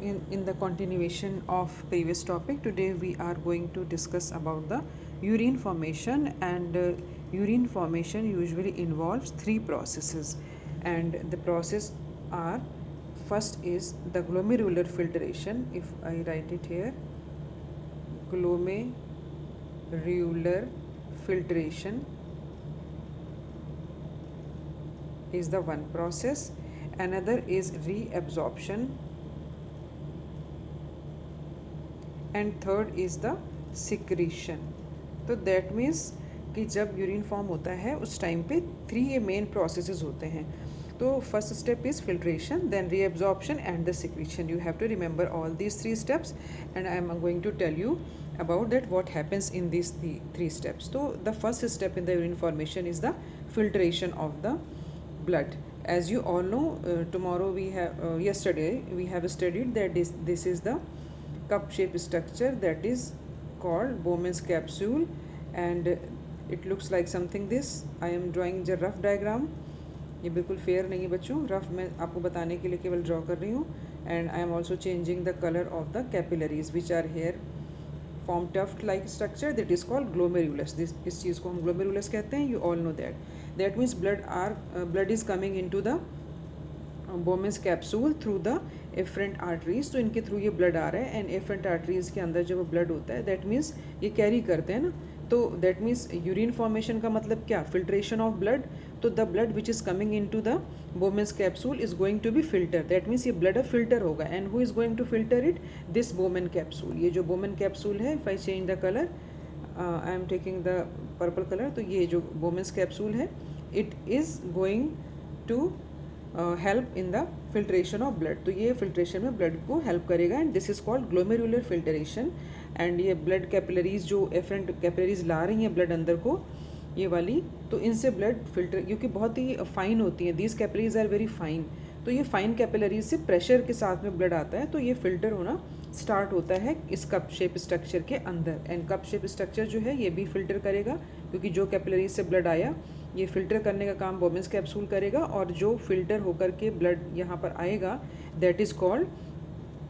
in the continuation of previous topic, today we are going to discuss about the urine formation, and urine formation usually involves three processes, and the process are: first is the glomerular filtration. If I write it here, glomerular filtration is the one process. Another is reabsorption, and third is the secretion. तो that means कि जब urine form होता है उस time पे three ये main processes होते हैं. तो first step is filtration, then reabsorption and the secretion. You have to remember all these three steps and I am going to tell you about that what happens in these three steps. So the first step in the urine formation is the filtration of the blood. As you all know, tomorrow we have yesterday we have studied that this is the cup shape structure that is called Bowman's capsule, and it looks like something this. I am drawing the rough diagram. ये बिल्कुल fair नहीं है बच्चों, rough मैं आपको बताने के लिए केवल ड्रॉ कर रही हूँ. And I am also changing the colour of the capillaries which are here form tuft like structure that is called glomerulus. इस चीज़ को हम ग्लोमेरुलस कहते हैं. You all know that means blood is coming in to the Bowman's capsule through the efferent arteries. तो इनके through ये blood आ रहा है, एंड एफरेंट आर्टरीज के अंदर जब ब्लड होता है दैट मीन्स ये कैरी करते हैं ना. तो दैट मीन्स यूरिन फॉर्मेशन का मतलब क्या? Filtration of blood. तो the blood which is coming in to the Bowman's capsule is going to be filter. That means ये ब्लड अब फिल्टर होगा. And who is going to filter it? This Bowman capsule. ये जो Bowman capsule है, if I change the colour, I am taking the purple colour. तो ये जो Bowman's capsule है, it is going to help in the filtration of blood. तो ये filtration में ब्लड को हेल्प करेगा, and this is called glomerular filtration. And ये ब्लड कैपिलरीज जो एफरेंट कैपिलरीज ला रही हैं ब्लड अंदर को, ये वाली, तो इनसे ब्लड फिल्टर, क्योंकि बहुत ही फाइन होती हैं, these capillaries are very fine. तो ये फाइन कैपिलरीज से प्रेशर के साथ में ब्लड आता है, तो ये फिल्टर होना स्टार्ट होता है इस कप शेप स्ट्रक्चर के अंदर. एंड कप शेप स्ट्रक्चर जो है ये भी फिल्टर करेगा, क्योंकि जो कैपिलरीज से ब्लड आया ये फिल्टर करने का काम बोमेंस कैप्सूल करेगा, और जो फिल्टर होकर के ब्लड यहाँ पर आएगा that is called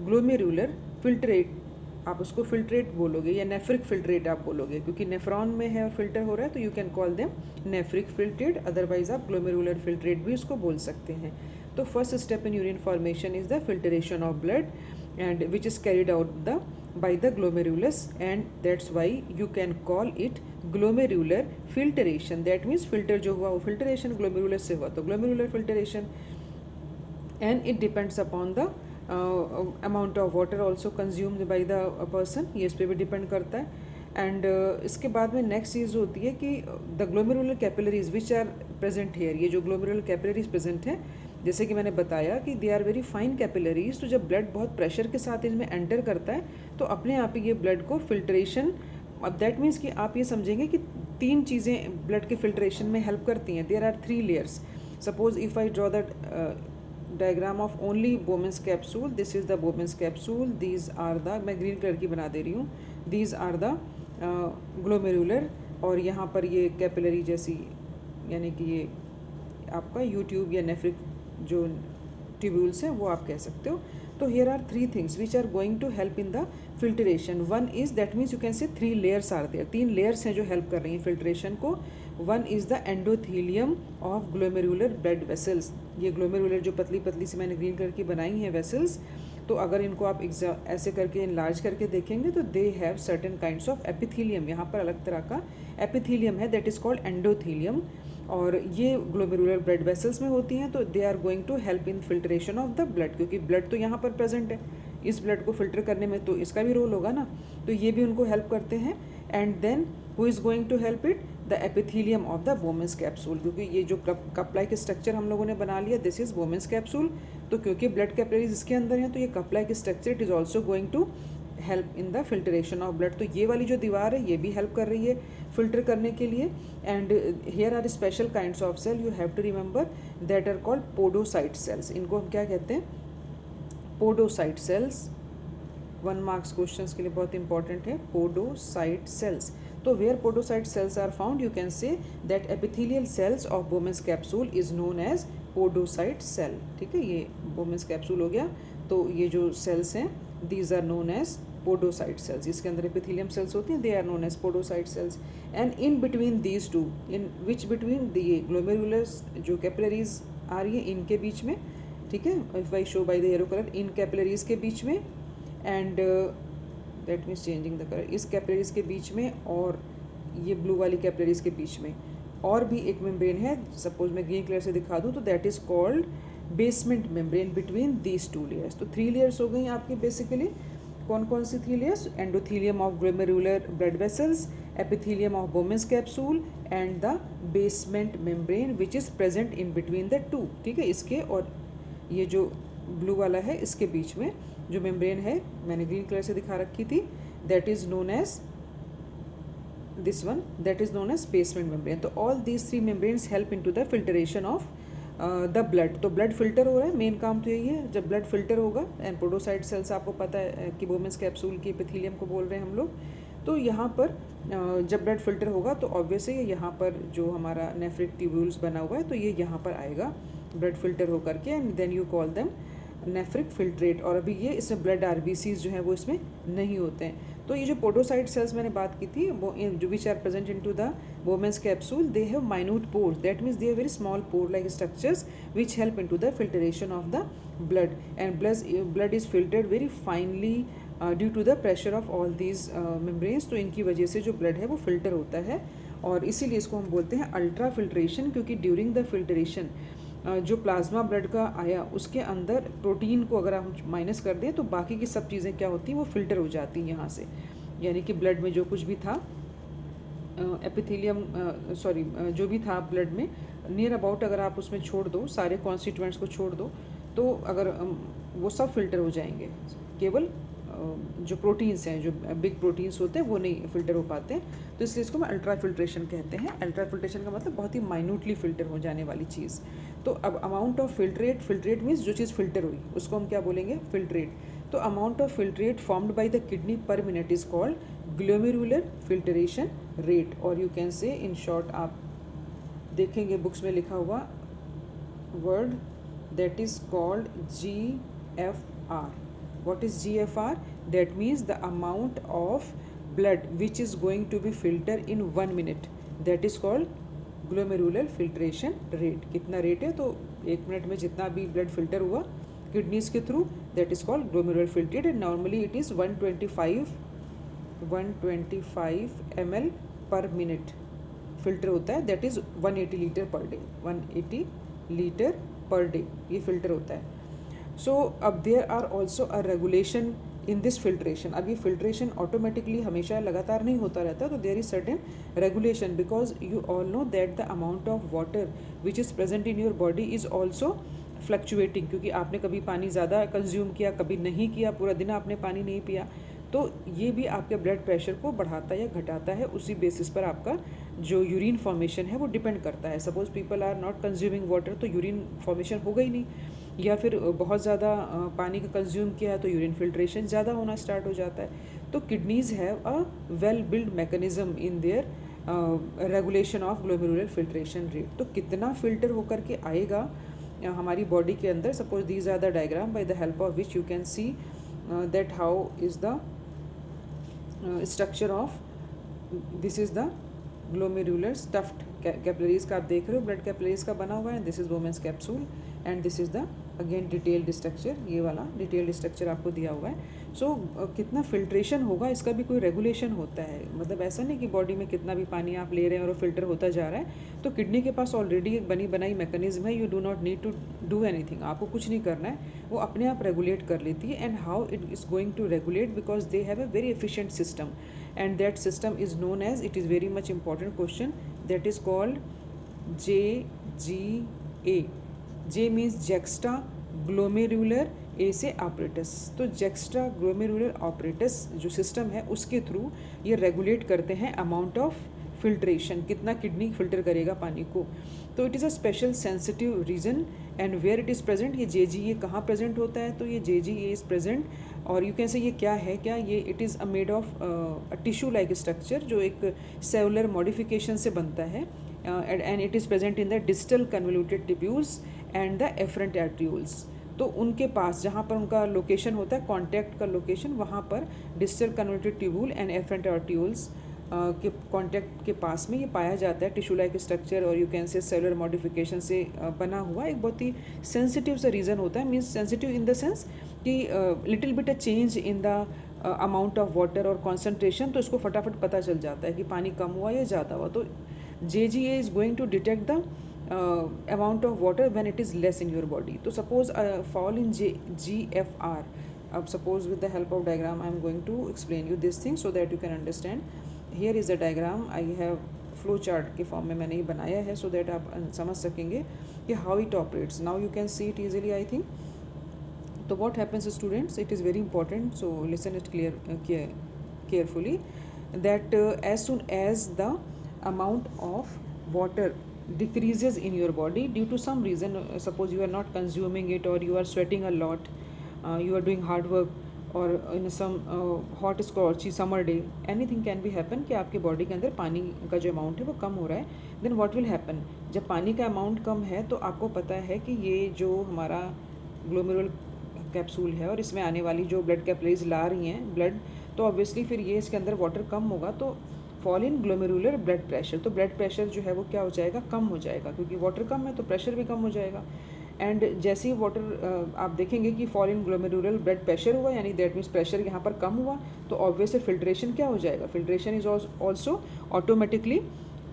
glomerular filtrate. आप उसको फिल्ट्रेट बोलोगे या नेफ्रिक फिल्ट्रेट आप बोलोगे, क्योंकि नेफ्रॉन में है और फिल्टर हो रहा है, तो you can call them nephric filtrate. Otherwise आप ग्लोमेरुलर फिल्ट्रेट भी उसको बोल सकते हैं. तो first step in urine formation is the filtration of blood, and which is carried out by the glomerulus, and that's why you can call it glomerular filtration. That means filter जो हुआ वो filtration glomerulus से हुआ, तो glomerular filtration. And it depends upon the amount of water also consumed by the person. ये इस पर भी डिपेंड करता है. एंड इसके बाद में नेक्स्ट चीज़ होती है कि the glomerular capillaries which are present here. ये जो ग्लोमेरुलर कैपिलरीज प्रेजेंट है, जैसे कि मैंने बताया कि they are very fine capillaries. तो जब ब्लड बहुत प्रेशर के साथ इसमें एंटर करता है तो अपने आप ही ये ब्लड को फिल्ट्रेशन, अब दैट मीन्स कि आप ये समझेंगे कि तीन चीज़ें ब्लड के फिल्ट्रेशन में हेल्प करती हैं. There are three layers. Suppose if I draw that diagram of only Bowman's capsule, this is the Bowman's capsule, these are the, मैं ग्रीन कलर की बना दे रही हूँ, दीज आर द ग्लोमेरुलर. और यहाँ पर ये कैपिलरी जैसी, यानी कि ये आपका यूट्यूब या नेफ्रिक जो ट्यूब्यूल्स हैं वो आप कह सकते हो. तो here are three things which are going to help in the filtration. One is, that means you can say three layers are there. तीन लेयर्स हैं जो हेल्प कर रही हैं फिल्ट्रेशन को. One is the endothelium of glomerular blood vessels. ये glomerular जो पतली पतली सी मैंने ग्रीन कलर की बनाई हैं वेसल्स, तो अगर इनको आप ऐसे करके इनलार्ज करके देखेंगे तो they have certain kinds of epithelium. यहाँ पर अलग तरह का एपिथीलियम है, दैट इज़ कॉल्ड एंडोथीलियम. और ये ग्लोमेरुलर ब्लड वेसल्स में होती हैं. तो they are going to help in filtration of the blood, क्योंकि ब्लड तो यहाँ पर प्रेजेंट है, इस ब्लड को फिल्टर करने में तो इसका भी रोल होगा ना, तो ये भी उनको हेल्प करते हैं. And then who is going to help it? The epithelium of the Bowman's capsule. क्योंकि ये जो कप लाइक स्ट्रक्चर हम लोगों ने बना लिया, दिस इज़ बोमेंस कैप्सूल. तो क्योंकि ब्लड कैपिलरीज इसके अंदर हैं, तो ये cup like structure it is also going to help in the filtration of blood. तो ये वाली जो दीवार है ये भी हेल्प कर रही है फिल्टर करने के लिए. And here are special kinds of cell you have to remember, that are called podocyte cells. इनको हम क्या कहते हैं? Podocyte cells. 1 मार्क्स क्वेश्चंस के लिए बहुत इंपॉर्टेंट है, पोडोसाइट सेल्स. तो where podocyte cells are found, you can say that epithelial cells of Bowman's capsule is known as podocyte cell. ठीक है, ये बोमेंस कैप्सूल हो गया. तो ये जो सेल्स हैं these are known as podocyte cells, इसके अंदर एपिथेलियम सेल्स होती हैं, they are known as podocyte cells. And in between these two, in which between the glomerulus जो कैपिलरीज आ रही है इनके बीच में, ठीक है, if I show by the yellow colour, इन कैपिलरीज के बीच में, and that means changing the colour, इस कैपिलरीज के बीच में और ये ब्लू वाली कैपिलरीज के बीच में और भी एक मेम्ब्रेन है, सपोज मैं ग्रीन कलर से दिखा दूँ, तो that is called basement membrane between these two layers. तो 3 लेयर्स हो गई आपकी बेसिकली। कौन कौन सी 3 layers? Endothelium of glomerular blood vessels, epithelium of Bowman's capsule and the basement membrane which is present in between the two, ठीक है। इसके और ये जो ब्लू वाला है इसके बीच में जो मेम्ब्रेन है मैंने ग्रीन कलर से दिखा रखी थी, that is known as this one, that is known as basement membrane. तो all these 3 membranes help into the filtration of the blood। तो blood filter हो रहा है, मेन काम तो यही है। जब blood filter होगा, एंड पोडोसाइट सेल्स आपको पता है कि बोमेंस कैप्सूल की एपिथेलियम को बोल रहे हैं हम लोग, तो यहाँ पर जब ब्लड फिल्टर होगा तो ऑब्वियसली यहाँ पर जो हमारा नेफ्रिक ट्यूब्यूल्स बना हुआ है तो ये यहाँ पर आएगा ब्लड फिल्टर होकर के, and then you call them nephric filtrate. और अभी ये इसमें ब्लड आरबीसीज जो हैं वो इसमें नहीं होते हैं। तो ये जो पोडोसाइट सेल्स मैंने बात की थी वो जो which are present into the Bowman's capsule, they have minute pores, that means they are very small pore like structures which help into the filtration of the blood, and blood is filtered very finely due to the pressure of all these membranes. तो इनकी वजह से जो blood है वो filter होता है, और इसीलिए इसको हम बोलते हैं अल्ट्रा फिल्ट्रेशन, क्योंकि ड्यूरिंग द फिल्टरेशन जो प्लाज्मा ब्लड का आया उसके अंदर प्रोटीन को अगर हम माइनस कर दें तो बाकी की सब चीज़ें क्या होती हैं वो फिल्टर हो जाती हैं यहाँ से, यानी कि ब्लड में जो कुछ भी था एपिथेलियम जो भी था ब्लड में नियर अबाउट, अगर आप उसमें छोड़ दो सारे कॉन्स्टिट्यूएंट्स को छोड़ दो तो अगर वो सब फिल्टर हो जाएंगे, केवल जो प्रोटीन्स हैं, जो बिग प्रोटीन्स होते हैं वो नहीं फिल्टर हो पाते, तो इसलिए इसको हम अल्ट्रा फिल्ट्रेशन कहते हैं। अल्ट्रा फिल्ट्रेशन का मतलब बहुत ही माइन्यूटली फिल्टर हो जाने वाली चीज़। तो अब अमाउंट ऑफ फिल्ट्रेट मीन्स जो चीज़ फिल्टर हुई उसको हम क्या बोलेंगे? फिल्ट्रेट। तो amount of filtrate formed by the kidney per minute is called glomerular filtration rate, और you can say in short आप देखेंगे बुक्स में लिखा हुआ word that is called GFR। What is GFR? That means the amount of blood which is going to be filtered in 1 minute, that is called glomerular filtration rate। कितना rate है? तो 1 minute में जितना भी blood filter हुआ kidneys के through, that is called glomerular filtrate, and normally it is 125 ml per minute filter होता है, that is 180 litre per day, 180 litre per day ये फिल्टर होता है। सो अब there are also a regulation in this filtration. अब ये filtration automatically हमेशा लगातार नहीं होता रहता, तो there is certain regulation, because you all know that the amount of water which is present in your body is also fluctuating, क्योंकि आपने कभी पानी ज़्यादा कंज्यूम किया, कभी नहीं किया, पूरा दिन आपने पानी नहीं पिया, तो ये भी आपके ब्लड प्रेशर को बढ़ाता या घटाता है। उसी बेसिस पर आपका जो यूरिन फॉर्मेशन है वो डिपेंड करता है। Suppose people are not consuming water तो यूरिन फॉर्मेशन होगा ही नहीं, या फिर बहुत ज़्यादा पानी का कंज्यूम किया है तो यूरिन फिल्ट्रेशन ज़्यादा होना स्टार्ट हो जाता है। तो kidneys have a well build mechanism in their regulation of glomerular filtration rate. तो कितना फिल्टर होकर के आएगा हमारी बॉडी के अंदर, suppose these are the diagram by the help of which you can see that how is the structure of, this is the glomerular stuffed capillaries का आप देख रहे हो, ब्लड कैपिलरीज का बना हुआ है, this is Bowman's capsule and this is the again detailed structure, ये वाला डिटेल्ड स्ट्रक्चर आपको दिया हुआ है। सो कितना फिल्ट्रेशन होगा इसका भी कोई रेगुलेशन होता है, मतलब ऐसा नहीं कि बॉडी में कितना भी पानी आप ले रहे हैं और फिल्टर होता जा रहा है। तो किडनी के पास ऑलरेडी एक बनी बनाई मैकेनिज्म है, you do not need to do anything, आपको कुछ नहीं करना है, वो अपने आप रेगुलेट कर लेती है। And how it is going to regulate, because they have a very efficient system, and that system is known as, it is very much important question, that is called JGA। J means juxta glomerular, A से apparatus। तो juxta glomerular apparatus जो system है उसके through ये regulate करते हैं amount of filtration, कितना kidney filter करेगा पानी को। तो it is a special sensitive region and where it is present, ये JGA कहाँ प्रेजेंट होता है, तो ये JGA इज़ प्रेजेंट, और यू कैन से ये क्या है, क्या ये it is a made of tissue like structure जो एक सेलुलर मॉडिफिकेशन से बनता है, and it is present in the distal convoluted tubules and the efferent arterioles. तो उनके पास जहाँ पर उनका लोकेशन होता है, कॉन्टैक्ट का लोकेशन, वहाँ पर distal converted tubule and afferent arterioles के कॉन्टैक्ट के पास में ये पाया जाता है। टिश्यू लाइक स्ट्रक्चर और you can say cellular modification से बना हुआ एक बहुत ही सेंसिटिव सा रीजन होता है। Means sensitive in the sense कि little bit a change in the amount of water और कॉन्सेंट्रेशन, तो इसको फटाफट पता चल जाता है कि पानी कम हुआ या ज़्यादा हुआ। तो JGA is going to detect the amount of water when it is less in your body. तो suppose fall in GFR. अब suppose with the help of diagram I am going to explain you this thing so that you can understand. Here is a diagram. I have flow chart के form में मैंने ये बनाया है so that आप समझ सकेंगे कि how it operates. Now you can see it easily, I think. So what happens students, it is very important, so listen it carefully, that as soon as the amount of water decreases in your body due to some reason, suppose you are not consuming it or you are sweating a lot, you are doing hard work or in some hot scorchy summer day, anything can be happen कि आपके body के अंदर पानी का जो amount है वो कम हो रहा है. देन व्हाट विल हैपन, जब पानी का अमाउंट कम है तो आपको पता है कि ये जो हमारा ग्लोमेरुलर कैप्सूल है और इसमें आने वाली जो ब्लड कैपिलरीज ला रही हैं ब्लड, तो ऑब्वियसली फिर ये इसके अंदर वाटर कम होगा तो fall in glomerular blood pressure. तो ब्लड प्रेशर जो है वो क्या हो जाएगा, कम हो जाएगा, क्योंकि वाटर कम है तो प्रेशर भी कम हो जाएगा. एंड जैसे ही वाटर आप देखेंगे कि fall in glomerular blood pressure हुआ, यानी दैट मीन्स प्रेशर यहाँ पर कम हुआ, तो ऑब्वियसली फिल्ट्रेशन क्या हो जाएगा, filtration is also automatically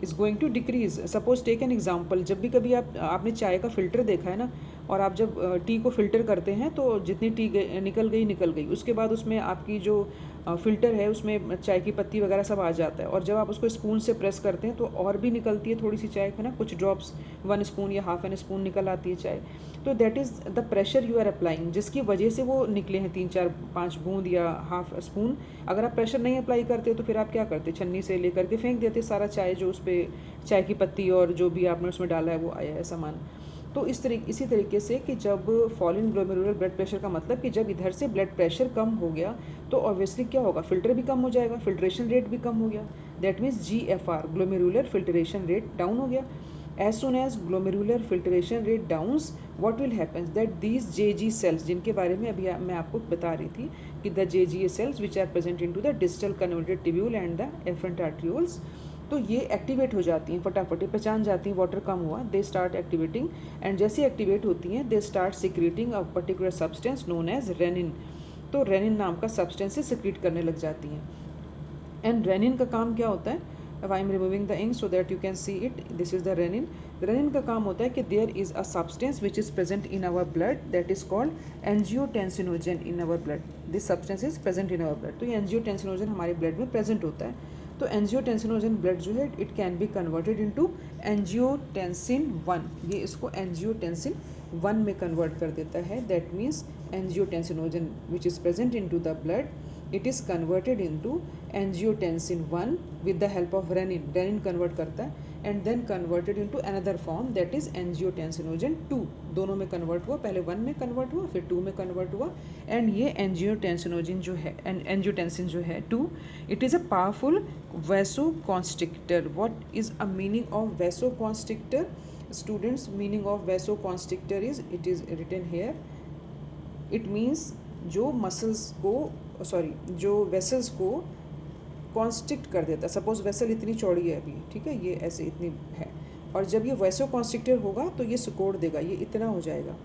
is going to decrease. Suppose take an example, जब भी कभी आपने चाय का फ़िल्टर देखा है ना, और आप जब टी को फ़िल्टर करते हैं तो जितनी टी निकल गई, उसके बाद उसमें आपकी जो फ़िल्टर है उसमें चाय की पत्ती वगैरह सब आ जाता है, और जब आप उसको स्पून से प्रेस करते हैं तो और भी निकलती है थोड़ी सी चाय है ना, कुछ ड्रॉप्स 1 स्पून या हाफ एन स्पून निकल आती है चाय. तो that is the pressure you are applying, जिसकी वजह से वो निकले हैं 3-4-5 बूंद या हाफ स्पून. अगर आप प्रेशर नहीं अप्लाई करते तो फिर आप क्या करते, छन्नी से लेकर के फेंक देते सारा चाय जो उस पर चाय की पत्ती और जो भी आपने उसमें डाला है वो आया है सामान. तो इसी तरीके से कि जब fall in glomerular blood pressure का मतलब कि जब इधर से ब्लड प्रेशर कम हो गया तो ऑब्वियसली क्या होगा, फिल्टर भी कम हो जाएगा, फिल्ट्रेशन रेट भी कम हो गया. That means GFR glomerular filtration rate down हो गया. As soon as glomerular filtration rate downs, what will happen that these JG cells, जिनके बारे में अभी मैं आपको बता रही थी कि the JGA cells which are present in to the distal converted tubule and the efferent arterioles, तो ये एक्टिवेट हो जाती हैं फटाफट, पहचान जाती हैं वाटर कम हुआ, दे स्टार्ट एक्टिवेटिंग. एंड जैसे एक्टिवेट होती हैं they start secreting a particular substance known as renin. तो रेनिन नाम का सब्सटेंस से सिक्रीट करने लग जाती हैं. एंड रेनिन का काम क्या होता है, अब I am removing the ink so that you can see it, this is the renin. Renin का काम होता है कि there is a substance which is present in our blood that is called angiotensinogen in our blood. This substance is present in our blood. तो ये angiotensinogen हमारे blood में present होता है. तो एंजियोटेंसिनोजन ब्लड जो है it can be converted into angiotensin 1, ये इसको एंजियोटेंसिन 1 में कन्वर्ट कर देता है. That means angiotensinogen which is present into the blood, it is converted into angiotensin 1 with the help of renin. Renin convert करता है and then converted into another form that is angiotensinogen 2. दोनों में convert हुआ, पहले 1 में convert हुआ फिर 2 में कन्वर्ट हुआ. एंड ये एंजियोटेंसिनोजन जो है, एंजियोटेंसिन जो है 2, it is a powerful vasoconstrictor. What is a meaning of vasoconstrictor? Students, meaning of vasoconstrictor is, it is written here, it means जो मसल्स को जो वेसल्स को कॉन्स्ट्रिक्ट कर देता है. सपोज वेसल इतनी चौड़ी है अभी, ठीक है, ये ऐसे इतनी है, और जब ये वैसोकॉन्स्ट्रिक्टर होगा तो ये सिकोड़ देगा, ये इतना हो जाएगा.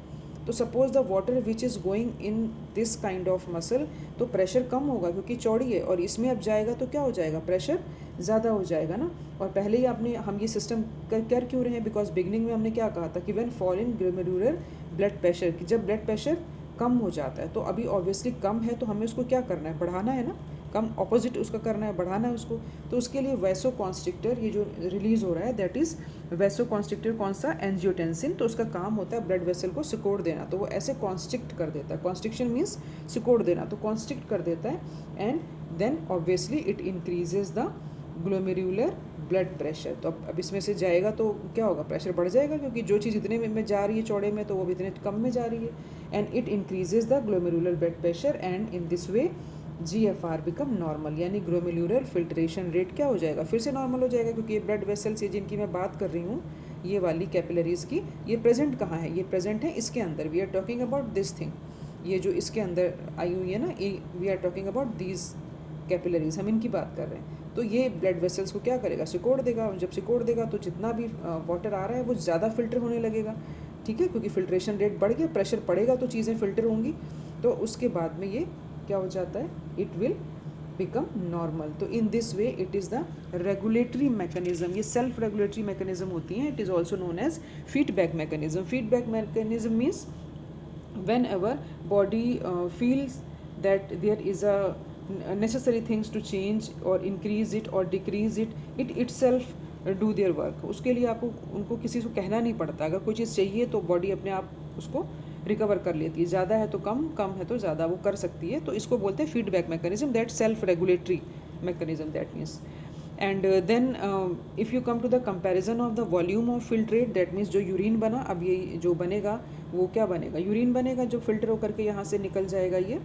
तो suppose the water which is going in this kind of muscle, तो प्रेशर कम होगा क्योंकि चौड़ी है, और इसमें अब जाएगा तो क्या हो जाएगा, प्रेशर ज़्यादा हो जाएगा ना. और पहले ही हम ये सिस्टम कर क्यों रहे हैं, बिकॉज बिगनिंग में हमने क्या कहा था कि when fall in glomerular blood pressure, कि जब ब्लड प्रेशर कम हो जाता है, तो अभी ऑब्वियसली कम है तो हमें उसको क्या करना है, बढ़ाना है ना, कम ऑपोजिट उसका करना है, बढ़ाना है उसको. तो उसके लिए वैसोकॉन्स्ट्रिक्टर ये जो रिलीज हो रहा है दैट इज़ वैसोकॉन्स्ट्रिक्टर. कौन सा, एंजियोटेंसिन. तो उसका काम होता है ब्लड वेसल को सिकोड़ देना, तो वो ऐसे कॉन्स्ट्रिक्ट कर देता है. कॉन्स्ट्रिक्शन मीन्स सिकोड़ देना, तो कॉन्स्ट्रिक्ट कर देता है. And then obviously it increases the glomerular blood pressure. तो अब इसमें से जाएगा तो क्या होगा, प्रेशर बढ़ जाएगा, क्योंकि जो चीज़ इतने में जा रही है चौड़े में तो वो भी इतने कम में जा रही है. And it increases the glomerular blood pressure and in this way GFR become normal, यानी ग्लोमेरुलर फिल्ट्रेशन रेट क्या हो जाएगा, फिर से नॉर्मल हो जाएगा, क्योंकि ये ब्लड वेसल्स ये जिनकी मैं बात कर रही हूँ ये वाली कैपिलरीज़ की, ये प्रेजेंट कहाँ है, ये प्रेजेंट है इसके अंदर। We are talking about this thing, ये जो इसके अंदर आई हुई है ना, we are talking about these capillaries, हम इनकी बात कर रहे हैं। तो ये ब्लड वेसल्स को क्या करेगा, सिकोड़ देगा। जब सिकोड़ देगा तो जितना भी वाटर आ रहा है वो ज़्यादा फिल्टर होने लगेगा, ठीक है, क्योंकि फिल्ट्रेशन रेट बढ़ गया, प्रेशर पड़ेगा तो चीज़ें फिल्टर होंगी। तो उसके बाद में ये क्या हो जाता है, it will become normal. So in this way it is the regulatory mechanism, ये सेल्फ रेगुलेटरी मैकेनिज्म होती हैं। It is also known as feedback mechanism. Feedback mechanism means whenever body feels that there is a necessary things to change or increase it or decrease it, it itself do their work। उसके लिए आपको उनको किसी को कहना नहीं पड़ता। अगर कोई चीज़ चाहिए तो बॉडी अपने आप उसको रिकवर कर लेती है, ज़्यादा है तो कम, कम है तो ज़्यादा, वो कर सकती है। तो इसको बोलते हैं feedback mechanism, that self regulatory mechanism, that means. And then if you come to the comparison of the volume of filtrate, that means जो यूरिन बना, अब ये जो बनेगा वो क्या बनेगा, यूरिन बनेगा जो फिल्टर होकर के यहाँ से निकल जाएगा। ये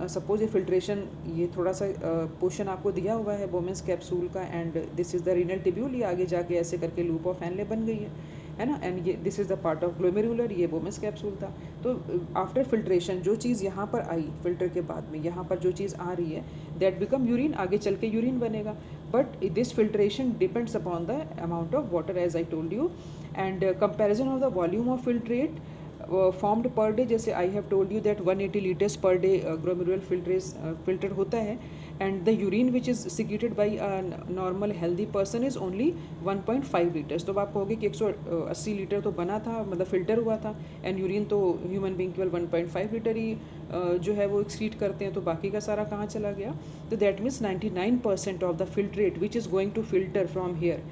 सपोज ये फिल्ट्रेशन, ये थोड़ा सा पोर्शन आपको दिया हुआ है बोमेंस कैप्सूल का, and this is the renal tubule, ये आगे जाके ऐसे करके लूप ऑफ हैनले बन गई है ना, एंड ये this is the part of glomerular, ये बोमेंस कैप्सूल था। तो आफ्टर फिल्ट्रेशन जो चीज़ यहाँ पर आई फिल्टर के बाद में, यहाँ पर जो चीज़ आ रही है दैट बिकम यूरिन, आगे चल के यूरिन बनेगा। But this filtration depends upon the amount of water as I told you. And comparison of the volume of filtrate formed per day, जैसे I have told you that 180 litres per day glomerular filter होता है, and the urine which is secreted by normal healthy person is only 1.5 litres. तो आप कहोगे कि 180 litre तो बना था, मतलब फिल्टर हुआ था, एंड यूरिन तो ह्यूमन बींग केवल 1.5 लीटर ही जो है वो एक्सक्रीट करते हैं, तो बाकी का सारा कहाँ चला गया। तो that means 99% of the filtrate which is going to filter from here,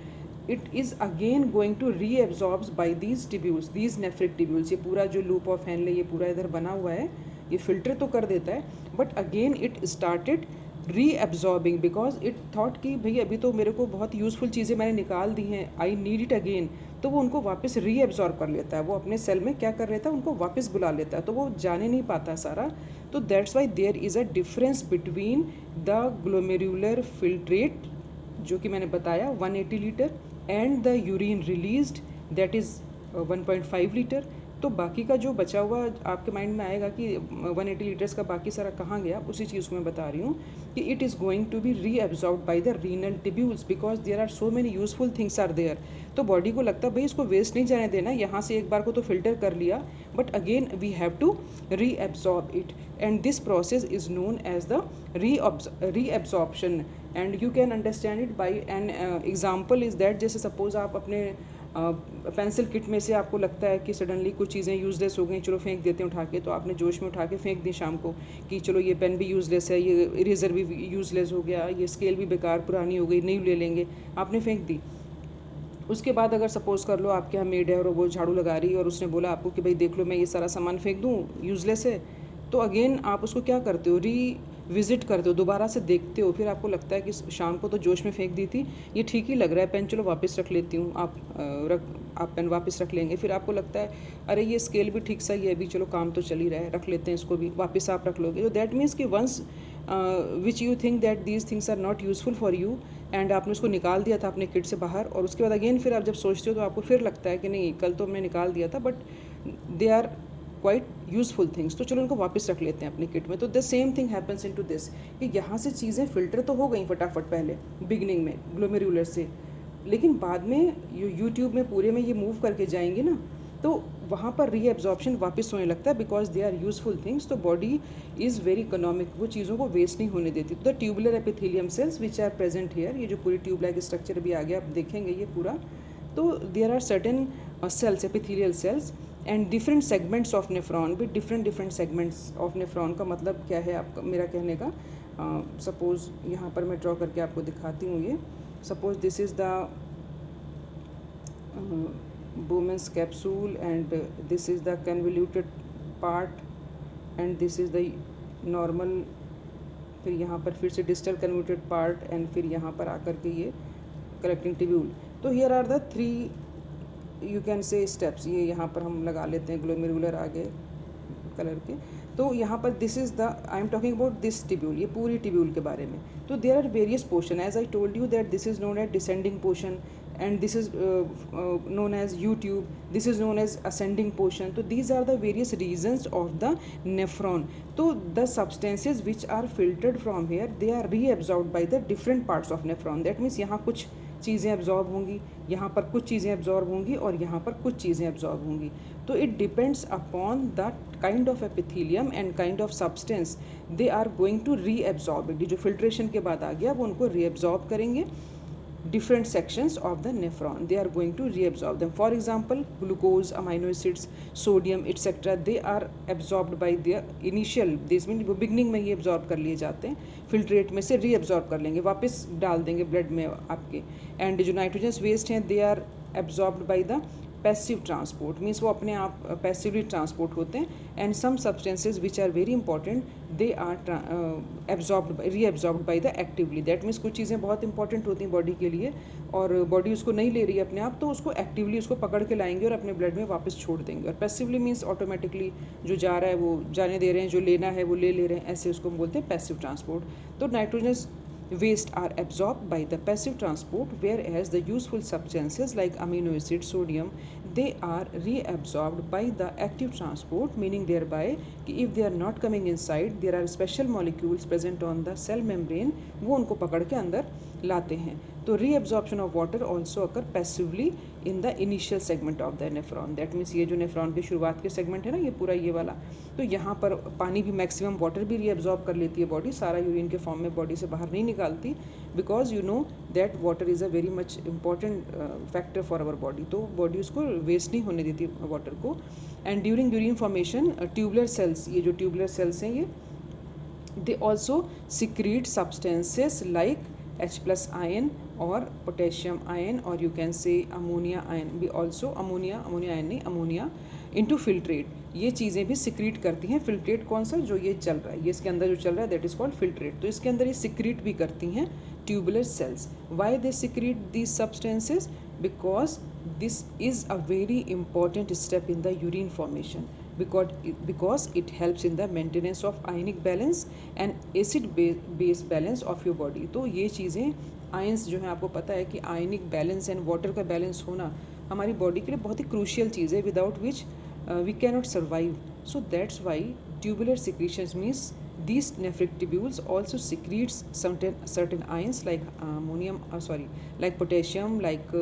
it is again going to reabsorbs by these tubules, these nephric tubules। ये पूरा जो लूप ऑफ हैनले ये पूरा इधर बना हुआ है, ये फिल्टर तो कर देता है, but again it started reabsorbing because it thought कि भाई अभी तो मेरे को बहुत यूज़फुल चीज़ें मैंने निकाल दी हैं, आई नीड इट अगेन। तो वो उनको वापस रीएब्जॉर्ब कर लेता है, वो अपने सेल में क्या कर लेता है, उनको वापस बुला लेता है, तो वो जाने नहीं पाता सारा। तो that's why there is a difference between the glomerular filtrate जो कि मैंने बताया 180 litre and the urine released that is 1.5 litre. तो बाकी का जो बचा हुआ आपके माइंड में आएगा कि 180 लीटर्स का बाकी सारा कहाँ गया, उसी चीज़ को मैं बता रही हूँ कि it is going to be reabsorbed by the renal tubules because there are so many useful things are there. तो बॉडी को लगता है भाई इसको वेस्ट नहीं जाने देना, यहाँ से एक बार को तो फिल्टर कर लिया, but again we have to reabsorb it, and this process is known as the reabsorption. And you can understand it by an example is that, जैसे सपोज आप अपने पेंसिल किट में से आपको लगता है कि सडनली कुछ चीज़ें यूज़लेस हो गई, चलो फेंक देते हैं उठा के, तो आपने जोश में उठा के फेंक दी शाम को कि चलो ये पेन भी यूज़लेस है, ये इरेज़र भी यूज़लेस हो गया, ये स्केल भी बेकार पुरानी हो गई, नहीं ले लेंगे, आपने फेंक दी। उसके बाद अगर सपोज़ कर लो आपके यहाँ मेड है और वो झाड़ू लगा रही है और उसने बोला आपको कि भाई देख लो मैं ये सारा सामान फेंक दूँ, यूज़लेस है, तो अगेन आप उसको क्या करते हो, विज़िट करते हो, दोबारा से देखते हो, फिर आपको लगता है कि शाम को तो जोश में फेंक दी थी, ये ठीक ही लग रहा है पेन, चलो वापस रख लेती हूँ, आप पेन वापस रख लेंगे। फिर आपको लगता है अरे ये स्केल भी ठीक सा ही है, अभी चलो काम तो चल ही रहा है, रख लेते हैं इसको भी, वापस आप रख लोगे। तो दैट मीन्स कि once which you think that these things are not useful for you and आपने उसको निकाल दिया था अपने किट से बाहर, और उसके बाद अगेन फिर आप जब सोचते हो तो आपको फिर लगता है कि नहीं कल तो हमने निकाल दिया था, but they are quite useful things, तो चलो इनको वापस रख लेते हैं अपनी किट में। तो the same thing happens in to this कि यहाँ से चीज़ें फ़िल्टर तो हो गई फटाफट पहले बिगनिंग में ग्लोमेरुलर से, लेकिन बाद में यूट्यूब में पूरे में ये मूव करके जाएंगे ना, तो वहाँ पर रीएब्जॉर्प्शन वापस होने लगता है because they are useful things. तो बॉडी इज़ वेरी इकोनॉमिक, वो चीज़ों को वेस्ट नहीं होने देती। तो the tubular epithelium cells which are present here, ये जो पूरी ट्यूब लाइक स्ट्रक्चर भी आ गया आप देखेंगे ये पूरा, तो there are certain cells epithelial cells and different segments of nephron भी, डिफरेंट सेगमेंट्स ऑफ नेफ्रॉन का मतलब क्या है आपका, मेरा कहने का सपोज़ यहाँ पर मैं ड्रॉ करके आपको दिखाती हूँ। ये suppose this is the Bowman's capsule and this is the convoluted part and this is the normal, फिर यहाँ पर फिर से distal convoluted part and फिर यहाँ पर आकर के ये collecting tubule। तो here are the 3 you can say steps, ये यहाँ पर हम लगा लेते हैं ग्लोमेरुलर आगे कलर के। तो यहाँ पर this is the I am talking about this tubule, ये पूरी टिब्यूल के बारे में. तो there are various portion, as I told you that this is known as descending portion and this is known as U-tube, this is known as ascending portion. So these are the various regions of the nephron. So the substances which are filtered from here, they are reabsorbed by the different parts of nephron. That means यहाँ कुछ चीज़ें absorb होंगी, यहाँ पर कुछ चीज़ें absorb होंगी और यहाँ पर कुछ चीज़ें एब्जॉर्ब होंगी. तो it depends upon the kind of epithelium and kind of substance they are going to reabsorb it. जो फिल्ट्रेशन के बाद आ गया वो उनको रीएब्जॉर्ब करेंगे. Different sections of the nephron, they are going to reabsorb them. For example, glucose, amino acids, sodium, etc. they are absorbed by their initial, this means वो beginning में ही absorb कर लिए जाते हैं, filtrate में से reabsorb कर लेंगे, वापस डाल देंगे blood में आपके. And जो nitrogenous waste हैं they are absorbed by the passive transport, means वो अपने आप पैसिवली ट्रांसपोर्ट होते हैं. And some substances which are very important they are absorbed reabsorbed by the actively. That means कुछ चीज़ें बहुत इंपॉर्टेंट होती हैं बॉडी के लिए और बॉडी उसको नहीं ले रही है अपने आप, तो उसको एक्टिवली उसको पकड़ के लाएंगे और अपने ब्लड में वापस छोड़ देंगे. और पैसिवली मीन्स ऑटोमेटिकली जो जा रहा है वो जाने दे रहे हैं, जो लेना है वो ले रहे हैं, ऐसे उसको बोलते हैं पैसिव ट्रांसपोर्ट. तो nitrogenous waste are absorbed by the passive transport, whereas the useful substances like amino acids, sodium, they are reabsorbed by the active transport, meaning thereby if they are not coming inside, there are special molecules present on the cell membrane, वो उनको पकड़ के अंदर लाते हैं. तो reabsorption of water also occur passively in the initial segment of the nephron. That means ये जो nephron की शुरुआत के सेगमेंट है ना, ये पूरा ये वाला, तो यहाँ पर पानी भी मैक्सिमम वाटर भी रीअब्जॉर्ब कर लेती है बॉडी, सारा यूरिन के फॉर्म में बॉडी से बाहर नहीं निकालती, because you know that water is a very much important factor for our body. तो बॉडी उसको वेस्ट नहीं होने देती वाटर को. And during urine formation tubular cells, ये जो ट्यूबुलर सेल्स हैं ये they also secrete substances like H plus ion or potassium ion, or you can say ammonia ion भी also, ammonia ion नहीं, ammonia into filtrate. ये चीज़ें भी secrete करती हैं. फिल्ट्रेट कौन सा, जो ये चल रहा है, ये इसके अंदर जो चल रहा है दैट इज़ कॉल्ड फिल्ट्रेट. तो इसके अंदर ये सिक्रीट भी करती हैं tubular cells. Why they secrete these substances, because this is a very important step in the urine formation, because it helps in the maintenance of ionic balance and acid base balance of your body. तो ये चीज़ें ions जो है, आपको पता है कि ionic balance and water का बैलेंस होना हमारी बॉडी के लिए बहुत ही क्रूशियल चीज़ है, without which we cannot survive. So that's why tubular secretions means these nephric tubules also secretes certain ions like like potassium, like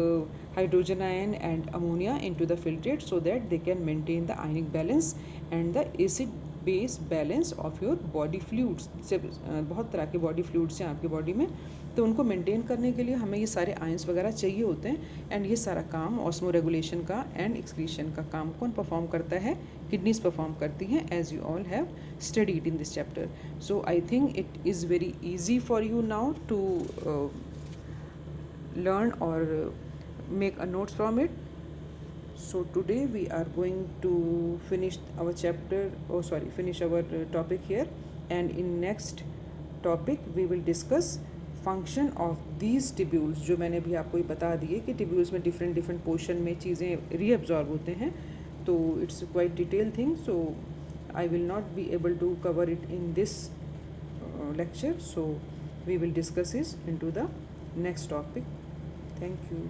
hydrogen ion and ammonia into the filtrate, so that they can maintain the ionic balance and the acid base balance of your body fluids. से बहुत तरह के body fluids हैं आपकी body में, तो उनको maintain करने के लिए हमें ये सारे आयंस वगैरह चाहिए होते हैं. एंड ये सारा काम ऑस्मो रेगुलेशन का एंड एक्सक्रीशन का काम कौन परफॉर्म करता है, किडनीज परफॉर्म करती हैं, as you all have studied in this chapter. So I think it is very easy for you now to learn or make a notes from it. So today we are going to finish our chapter, finish our topic here, and in next topic we will discuss function of these tubules. जो मैंने भी आपको ये बता दिए कि tubules में different portion में चीज़ें रीअब्जॉर्ब होते हैं, तो it's quite detailed thing, so I will not be able to cover it in this lecture, so we will discuss it into the next topic. Thank you.